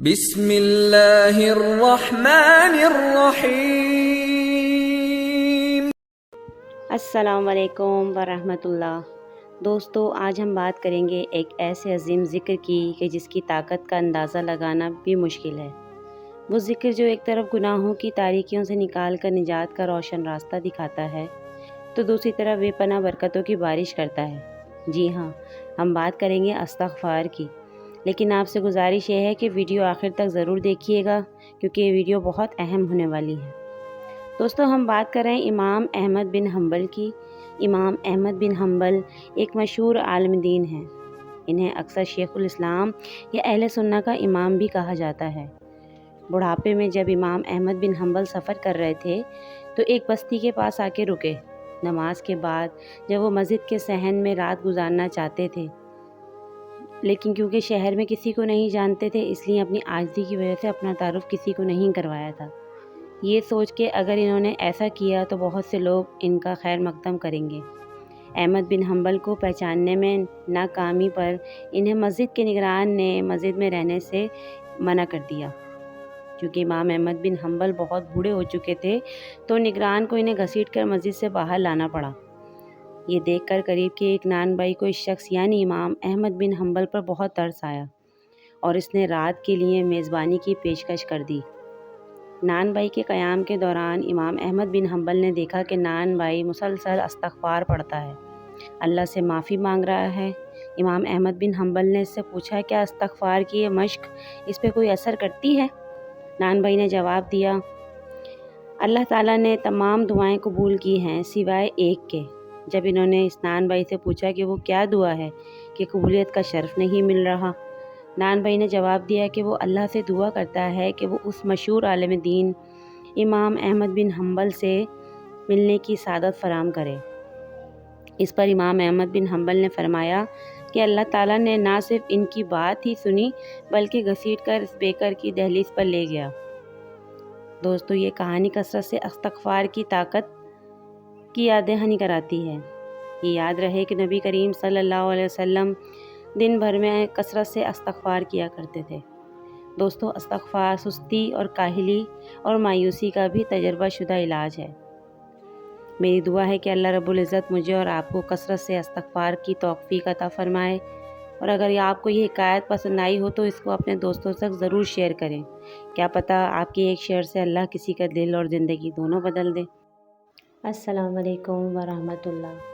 بسم اللہ الرحمن الرحیم۔ السلام علیکم ورحمۃ اللہ۔ دوستو، آج ہم بات کریں گے ایک ایسے عظیم ذکر کی کہ جس کی طاقت کا اندازہ لگانا بھی مشکل ہے۔ وہ ذکر جو ایک طرف گناہوں کی تاریکیوں سے نکال کر نجات کا روشن راستہ دکھاتا ہے تو دوسری طرف بے پناہ برکتوں کی بارش کرتا ہے۔ جی ہاں، ہم بات کریں گے استغفار کی، لیکن آپ سے گزارش یہ ہے کہ ویڈیو آخر تک ضرور دیکھیے گا کیونکہ یہ ویڈیو بہت اہم ہونے والی ہے۔ دوستو، ہم بات کر رہے ہیں امام احمد بن حنبل کی۔ امام احمد بن حنبل ایک مشہور عالم دین ہیں۔ انہیں اکثر شیخ الاسلام یا اہل سنہ کا امام بھی کہا جاتا ہے۔ بڑھاپے میں جب امام احمد بن حنبل سفر کر رہے تھے تو ایک بستی کے پاس آ کے رکے۔ نماز کے بعد جب وہ مسجد کے صحن میں رات گزارنا چاہتے تھے، لیکن کیونکہ شہر میں کسی کو نہیں جانتے تھے اس لیے اپنی عاجزی کی وجہ سے اپنا تعارف کسی کو نہیں کروایا تھا، یہ سوچ کے اگر انہوں نے ایسا کیا تو بہت سے لوگ ان کا خیر مقدم کریں گے۔ احمد بن حنبل کو پہچاننے میں ناکامی پر انہیں مسجد کے نگران نے مسجد میں رہنے سے منع کر دیا۔ کیونکہ امام احمد بن حنبل بہت بوڑھے ہو چکے تھے تو نگران کو انہیں گھسیٹ کر مسجد سے باہر لانا پڑا۔ یہ دیکھ کر قریب کے ایک نان بھائی کو اس شخص یعنی امام احمد بن حنبل پر بہت ترس آیا اور اس نے رات کے لیے میزبانی کی پیشکش کر دی۔ نان بھائی کے قیام کے دوران امام احمد بن حنبل نے دیکھا کہ نان بھائی مسلسل استغفار پڑھتا ہے، اللہ سے معافی مانگ رہا ہے۔ امام احمد بن حنبل نے اس سے پوچھا، کیا استغفار کی یہ مشق اس پہ کوئی اثر کرتی ہے؟ نان بھائی نے جواب دیا، اللہ تعالیٰ نے تمام دعائیں قبول کی ہیں سوائے ایک کے۔ جب انہوں نے اس نان بھائی سے پوچھا کہ وہ کیا دعا ہے کہ قبولیت کا شرف نہیں مل رہا، نان بھائی نے جواب دیا کہ وہ اللہ سے دعا کرتا ہے کہ وہ اس مشہور عالم دین امام احمد بن حنبل سے ملنے کی سعادت فراہم کرے۔ اس پر امام احمد بن حنبل نے فرمایا کہ اللہ تعالیٰ نے نہ صرف ان کی بات ہی سنی بلکہ گھسیٹ کر اس بیکر کی دہلیز پر لے گیا۔ دوستو، یہ کہانی کثرت سے استغفار کی طاقت کی یاد دہانی کراتی ہے۔ یہ یاد رہے کہ نبی کریم صلی اللہ علیہ وسلم دن بھر میں کثرت سے استغفار کیا کرتے تھے۔ دوستو، استغفار سستی اور کاہلی اور مایوسی کا بھی تجربہ شدہ علاج ہے۔ میری دعا ہے کہ اللہ رب العزت مجھے اور آپ کو کثرت سے استغفار کی توفیق عطا فرمائے، اور اگر آپ کو یہ حکایت پسند آئی ہو تو اس کو اپنے دوستوں تک ضرور شیئر کریں۔ کیا پتہ آپ کی ایک شیئر سے اللہ کسی کا دل اور زندگی دونوں بدل دے۔ السلام علیکم ورحمۃ اللہ۔